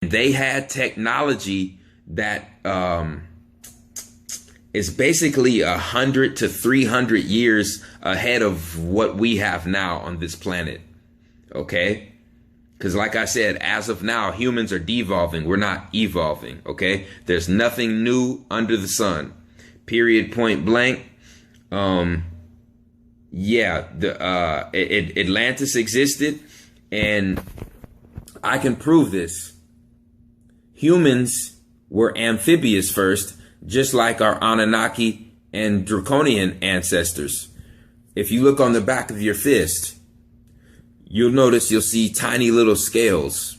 They had technology that is basically 100 to 300 years ahead of what we have now on this planet. Okay? Because like I said, as of now, humans are devolving. We're not evolving. Okay? There's nothing new under the sun. Period, point blank. Yeah, Atlantis existed, and I can prove this. Humans were amphibious first, just like our Anunnaki and Draconian ancestors. If you look on the back of your fist, you'll see tiny little scales.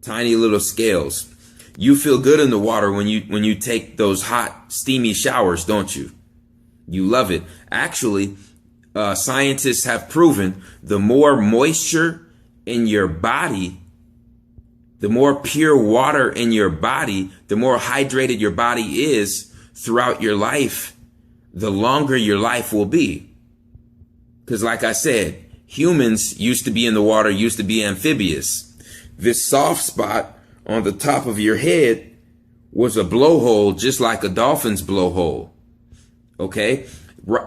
Tiny little scales. You feel good in the water when you take those hot, steamy showers, don't you? You love it. Actually, scientists have proven the more moisture in your body, the more pure water in your body, the more hydrated your body is throughout your life, the longer your life will be. Because like I said, humans used to be in the water, used to be amphibious. This soft spot on the top of your head was a blowhole, just like a dolphin's blowhole. Okay?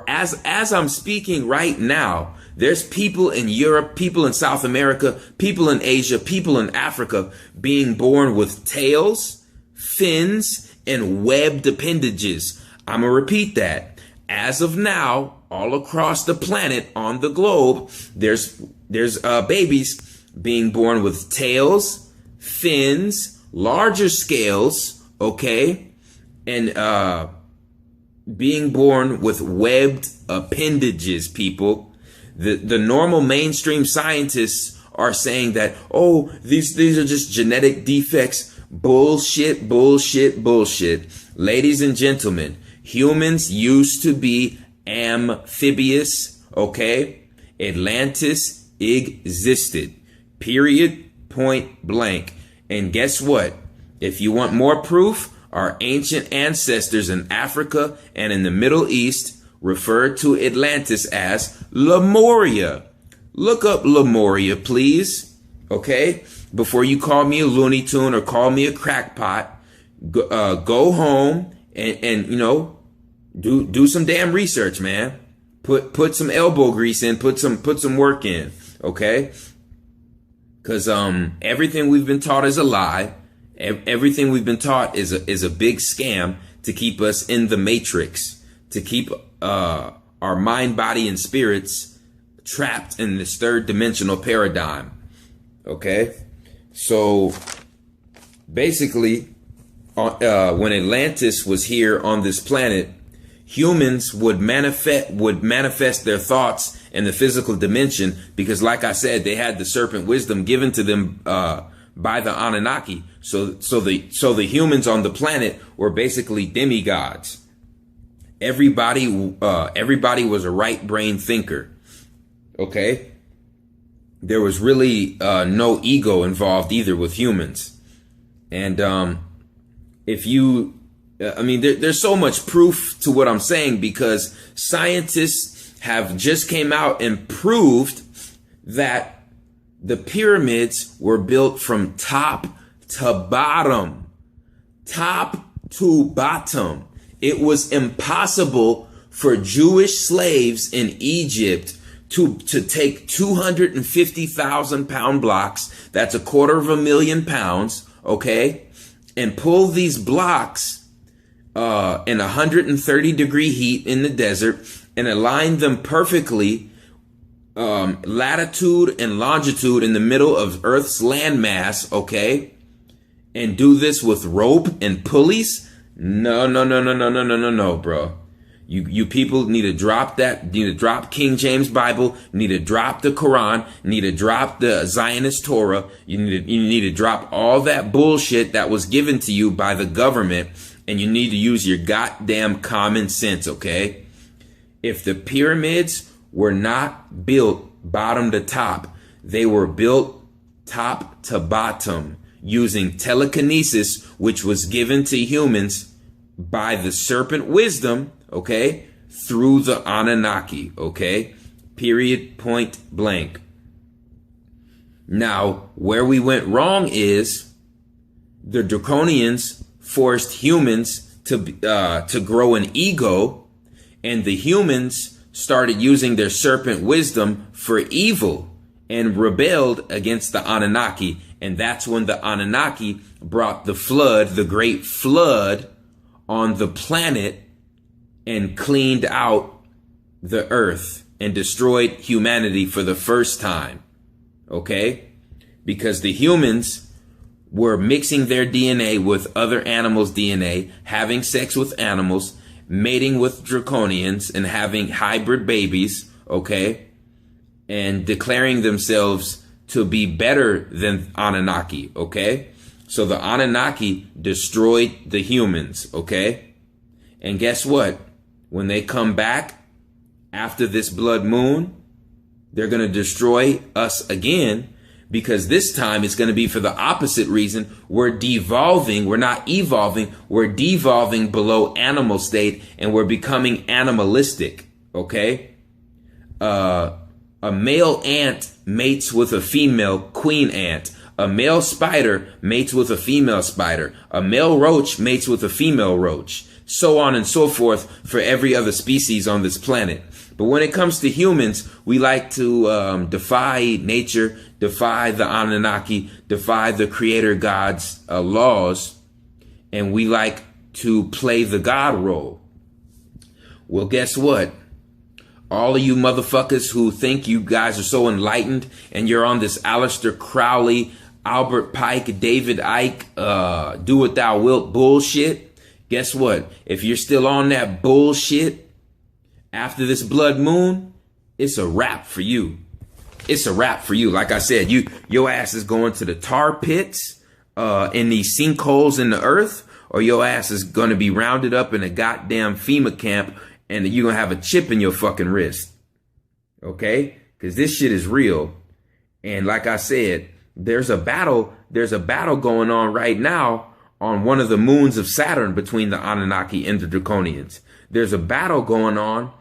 As I'm speaking right now, there's people in Europe, people in South America, people in Asia, people in Africa being born with tails, fins, and webbed appendages. I'm going to repeat that. As of now, all across the planet, on the globe, there's babies being born with tails, fins, larger scales, okay, and being born with webbed appendages, people. The normal mainstream scientists are saying that, oh, these are just genetic defects. Bullshit, bullshit, bullshit. Ladies and gentlemen, humans used to be amphibious, okay? Atlantis existed. Period, point blank. And guess what? If you want more proof, our ancient ancestors in Africa and in the Middle East referred to Atlantis as Lemuria. Look up Lemuria, please. Okay? Before you call me a Looney Tune or call me a crackpot, go home and do some damn research, man. Put some elbow grease in, put some work in, okay? Because everything we've been taught is a lie. Everything we've been taught is a big scam to keep us in the matrix, to keep our mind, body, and spirits trapped in this third dimensional paradigm. Okay? So basically, when Atlantis was here on this planet, humans would manifest their thoughts in the physical dimension because, like I said, they had the serpent wisdom given to them by the Anunnaki. So the humans on the planet were basically demigods. Everybody was a right brain thinker. Okay? There was really no ego involved either with humans. And there's so much proof to what I'm saying because scientists have just came out and proved that the pyramids were built from top to bottom. Top to bottom. It was impossible for Jewish slaves in Egypt to take 250,000-pound blocks, that's 250,000 pounds, okay, and pull these blocks in 130-degree heat in the desert and align them perfectly latitude and longitude in the middle of Earth's landmass, okay, and do this with rope and pulleys. No, bro. You people need to drop that. Need to drop King James Bible. Need to drop the Quran. Need to drop the Zionist Torah. You need to drop all that bullshit that was given to you by the government, and you need to use your goddamn common sense, okay? If the pyramids were not built bottom to top, they were built top to bottom using telekinesis, which was given to humans by the serpent wisdom, okay, through the Anunnaki, okay, period, point blank. Now, where we went wrong is the Draconians forced humans to grow an ego, and the humans started using their serpent wisdom for evil and rebelled against the Anunnaki. And that's when the Anunnaki brought the flood, the great flood, on the planet and cleaned out the earth and destroyed humanity for the first time. Okay? Because the humans were mixing their DNA with other animals' DNA, having sex with animals, mating with Draconians, and having hybrid babies, okay? And declaring themselves to be better than Anunnaki, okay? So the Anunnaki destroyed the humans, okay? And guess what? When they come back after this blood moon, they're going to destroy us again, because this time it's going to be for the opposite reason. We're devolving. We're not evolving. We're devolving below animal state, and we're becoming animalistic, okay? A male ant mates with a female queen ant. A male spider mates with a female spider. A male roach mates with a female roach. So on and so forth for every other species on this planet. But when it comes to humans, we like to defy nature, defy the Anunnaki, defy the creator God's laws, and we like to play the God role. Well, guess what? All of you motherfuckers who think you guys are so enlightened and you're on this Aleister Crowley, Albert Pike, David Icke, do what thou wilt bullshit, guess what? If you're still on that bullshit after this blood moon, it's a wrap for you. It's a wrap for you. Like I said, your ass is going to the tar pits in these sinkholes in the earth, or your ass is going to be rounded up in a goddamn FEMA camp, and you're going to have a chip in your fucking wrist. Okay? Because this shit is real. And like I said, there's a battle going on right now on one of the moons of Saturn between the Anunnaki and the Draconians. There's a battle going on,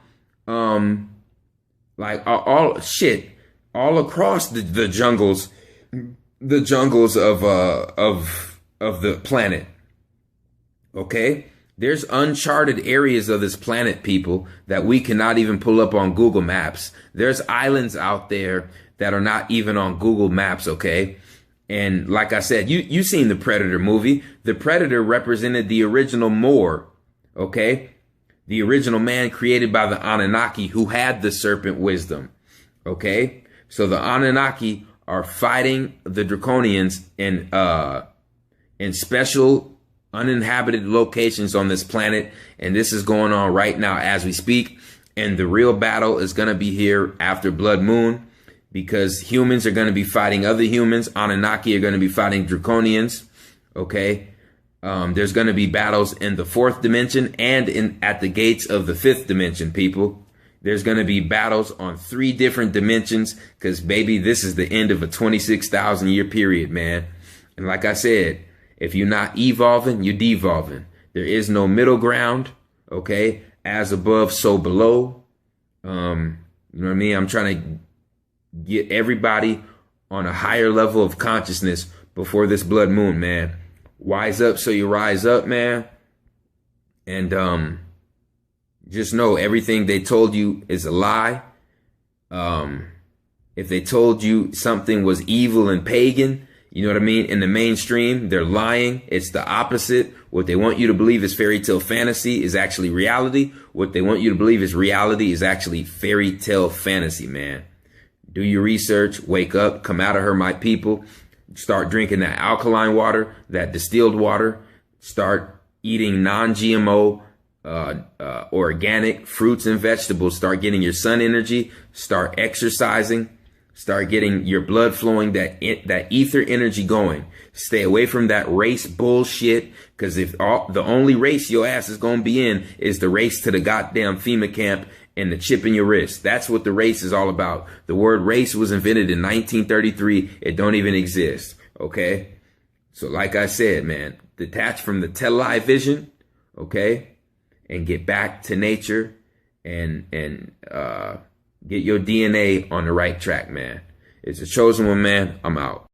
like all across the jungles of the planet. Okay? There's uncharted areas of this planet, people, that we cannot even pull up on Google Maps. There's islands out there that are not even on Google Maps, okay? And like I said, you've seen the Predator movie. The Predator represented the original Moor, okay? The original man created by the Anunnaki who had the serpent wisdom, okay? So the Anunnaki are fighting the Draconians in special uninhabited locations on this planet, and this is going on right now as we speak. And the real battle is going to be here after blood moon, because humans are going to be fighting other humans. Anunnaki are going to be fighting Draconians. Okay. There's going to be battles in the 4th dimension and at the gates of the 5th dimension, people. There's going to be battles on 3 different dimensions, because baby, this is the end of a 26,000 year period, man. And like I said, if you're not evolving, you're devolving. There is no middle ground, okay? As above, so below. You know what I mean? I'm trying to get everybody on a higher level of consciousness before this blood moon, man. Wise up so you rise up, man. And just know everything they told you is a lie. If they told you something was evil and pagan, you know what I mean? In the mainstream, they're lying. It's the opposite. What they want you to believe is fairy tale fantasy is actually reality. What they want you to believe is reality is actually fairy tale fantasy, man. Do your research. Wake up. Come out of her, my people. Start drinking that alkaline water, that distilled water. Start eating non-GMO, organic fruits and vegetables. Start getting your sun energy. Start exercising. Start getting your blood flowing, that ether energy going. Stay away from that race bullshit, because if the only race your ass is going to be in is the race to the goddamn FEMA camp and the chip in your wrist. That's what the race is all about. The word race was invented in 1933. It don't even exist, okay? So like I said, man, detach from the television, okay? And get back to nature and get your DNA on the right track, man. It's a chosen one, man. I'm out.